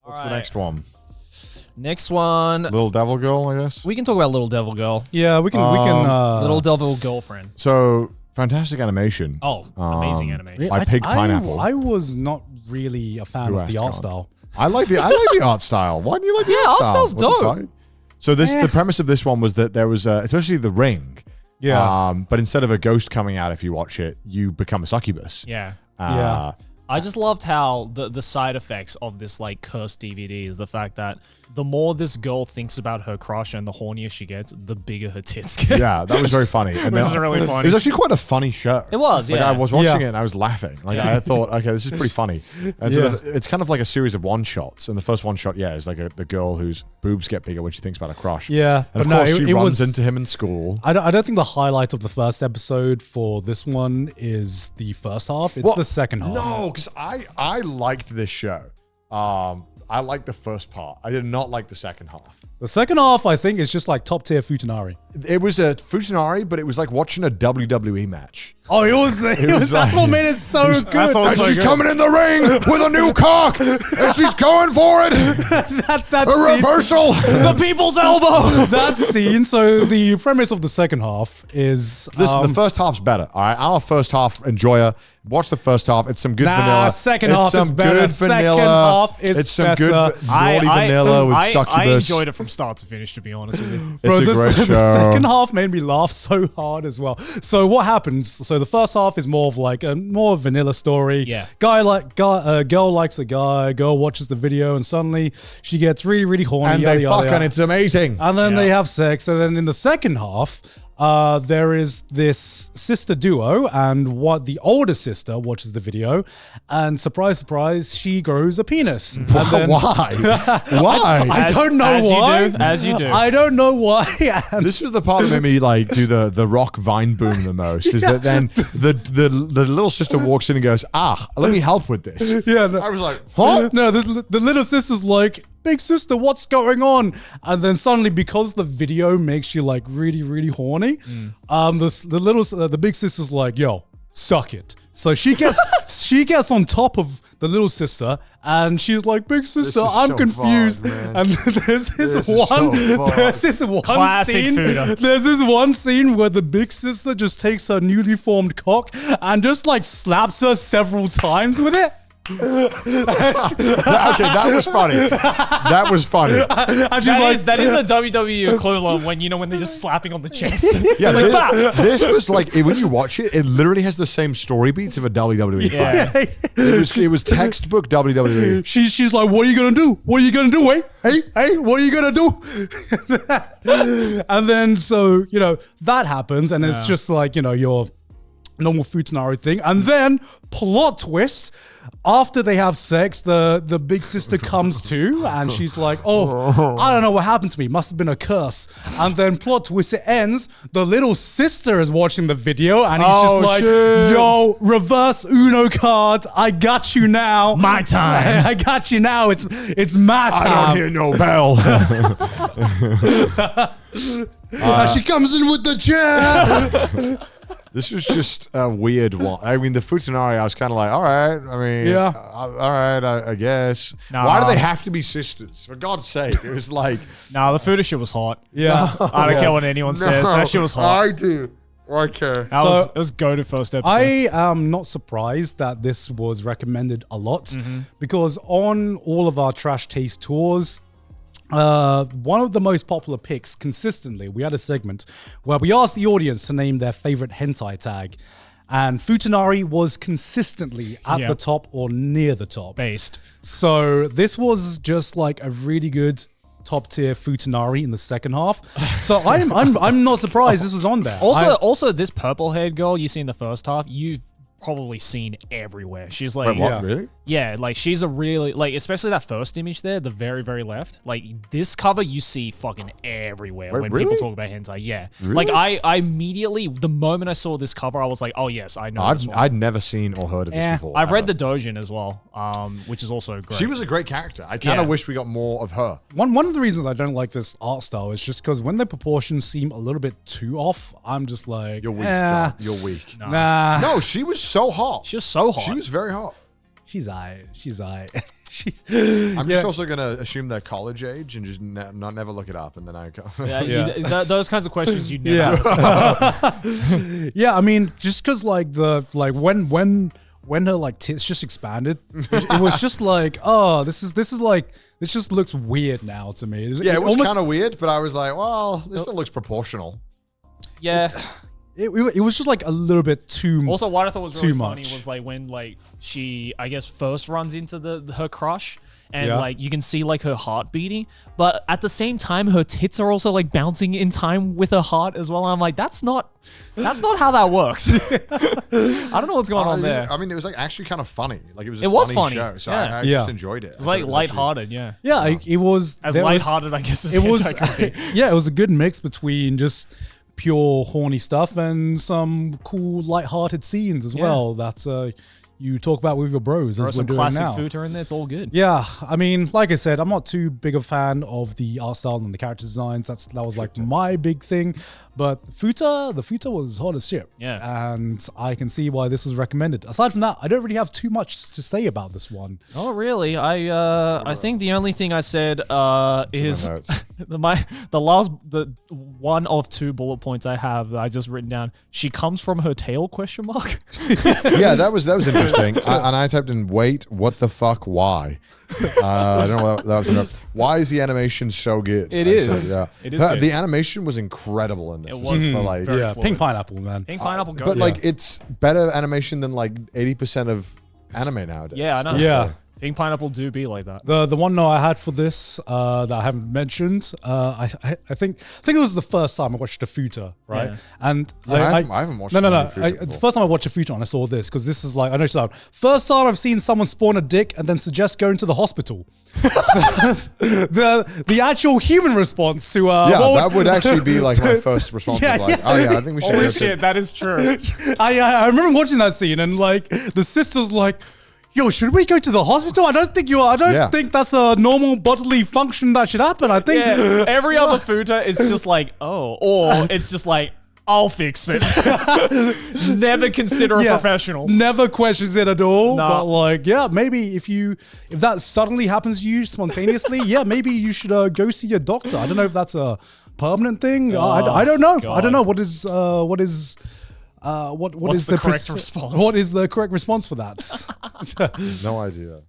What's the next one? Next one. Little Devil Girl, I guess. We can talk about Little Devil Girl. Yeah, we can. Little Devil Girlfriend. So fantastic animation. Oh, amazing animation. By Pig Pineapple. I was not really a fan of the art style. I like the art style. Why do you like the art style? Art style's dope. So the premise of this one was that there was especially the ring. Yeah. But instead of a ghost coming out, if you watch it, you become a succubus. Yeah. Yeah. I just loved how the side effects of this like cursed DVD is the fact that the more this girl thinks about her crush and the hornier she gets, the bigger her tits get. Yeah, that was very funny. And This is really funny. It was actually quite a funny show. It was, Like, yeah. I was watching it and I was laughing. Like I thought, okay, this is pretty funny. And so it's kind of like a series of one shots. And the first one shot, is like the girl whose boobs get bigger when she thinks about a crush. Yeah, and of course she runs into him in school. I don't think the highlight of the first episode for this one is the first half. It's the second half. No, because I liked this show. I liked the first part. I did not like the second half. The second half, I think, is just like top tier Futanari. It was a Futanari, but it was like watching a WWE match. Oh, it was that's what made it so good. And she's coming in the ring with a new cock, and she's going for it. that A scene, reversal. The people's elbow. that scene. So the premise of the second half is Listen, the first half's better. All right, our first half enjoyer. Watch the first half. It's some good vanilla. Second it's half some is better. Good vanilla. Second half is it's some better. good naughty vanilla with succubus. I enjoyed it from start to finish, to be honest with you. It's a great show. The second half made me laugh so hard as well. So what happens? So the first half is more of like a more vanilla story. Yeah. Girl likes a guy. Girl watches the video, and suddenly she gets really, really horny. And they fuck, and it's amazing. And then they have sex, and then in the second half, there is this sister duo, and what the older sister watches the video, and surprise, surprise, she grows a penis. And then, Why? Why? I don't know why. As you do. I don't know why. And This was the part that made me like do the rock vine boom the most. Is that then the little sister walks in and goes, let me help with this. yeah, no, I was like, huh? no, the little sister's like, big sister, what's going on? And then suddenly, because the video makes you like really, really horny, the big sister's like, yo, suck it. So she gets on top of the little sister, and she's like, big sister, I'm so confused. fun, man. And there's this one Classic scene. Fuda. There's this one scene where the big sister just takes her newly formed cock and just like slaps her several times with it. Okay, that was funny. That was funny. And she's That is the WWE equivalent when they're just slapping on the chest. Yeah, Like that. this was like when you watch it, it literally has the same story beats of a WWE fight. Yeah. It was textbook WWE. She's like, what are you gonna do? What are you gonna do? Hey, what are you gonna do? And then so that happens, and it's just like your normal Futanari thing, and then plot twist. After they have sex, the big sister comes to, and she's like, oh, I don't know what happened to me. Must have been a curse. And then plot twist, it ends. The little sister is watching the video, and he's just like, yo, reverse Uno card. I got you now. My time. I got you now. It's my time. I don't hear no bell. And she comes in with the chair. This was just a weird one. I mean, the Futanari, I was kind of like, all right. I mean, all right, I guess. Nah. Why do they have to be sisters? For God's sake. It was like. Nah, the Fuda shit was hot. Yeah. I don't care what anyone says. That shit was hot. I do. Okay. It was go-to first episode. I am not surprised that this was recommended a lot because on all of our Trash Taste tours, one of the most popular picks consistently, we had a segment where we asked the audience to name their favorite hentai tag, and Futanari was consistently at the top or near the top. Based. So this was just like a really good top tier Futanari in the second half. So I'm not surprised this was on there. Also, this purple haired girl you see in the first half, you've probably seen everywhere. She's like, Wait, what? Really? Yeah, like she's a really, like, especially that first image there, the very, very left. Like this cover you see fucking everywhere when people talk about hentai. Yeah. Really? Like I immediately, the moment I saw this cover, I was like, oh yes, I know this one. I'd never seen or heard of this before. I've read the Dojin as well, which is also great. She was a great character. I kind of wish we got more of her. One of the reasons I don't like this art style is just because when the proportions seem a little bit too off, I'm just like, You're weak, John. You're weak. nah. No, she was so hot. She was so hot. She was very hot. She's aight. I'm just also gonna assume their college age and just never look it up, and then I go. Those kinds of questions you never. Yeah, I mean, just because when her like tits just expanded, it was just like, oh, this just looks weird now to me. Yeah, it was kind of weird, but I was like, well, this still looks proportional. Yeah. It was just like a little bit too much. Also, what I thought was really funny was like when like she, I guess, first runs into her crush, and like you can see like her heart beating, but at the same time her tits are also like bouncing in time with her heart as well. And I'm like, that's not how that works. I don't know what's going on there. I mean, it was like actually kind of funny. Like it was a funny show, so I just enjoyed it. It was like lighthearted, yeah. It was as lighthearted, I guess. It was. Yeah, it was a good mix between just pure horny stuff and some cool light-hearted scenes as well that you talk about with your bros as we're doing now. Some classic futa in there, it's all good. Yeah, I mean, like I said, I'm not too big a fan of the art style and the character designs. That was like my big thing. But the futa was hot as shit. Yeah. And I can see why this was recommended. Aside from that, I don't really have too much to say about this one. Oh, really? I think the only thing I said is the one of 2 bullet points I have that I just written down. She comes from her tail ? Yeah, that was interesting. And I typed in, wait, what the fuck? Why? I don't know what that was about. Why is the animation so good? It is. Said, yeah. It is good. The animation was incredible in this. It was for like, Pink Pineapple, man. Pink Pineapple. But like, it's better animation than like 80% of anime nowadays. Yeah, I know. Yeah. Pink Pineapple do be like that. The one note I had for this that I haven't mentioned, I think it was the first time I watched a futa, right? Yeah. And I haven't watched. The first time I watched a futa and I saw this because this is like, I know so first time I've seen someone spawn a dick and then suggest going to the hospital. the actual human response to that would actually be like my first response. I think we should. Holy shit, that is true. I remember watching that scene and like the sister's like, yo, should we go to the hospital? I don't think that's a normal bodily function that should happen. I think every other futa is just like, or it's just like, I'll fix it. Never consider a professional. Never questions it at all. Nah. But like, maybe if that suddenly happens to you spontaneously, maybe you should go see your doctor. I don't know if that's a permanent thing. I don't know. God. I don't know what is the correct response? What is the correct response for that? No idea.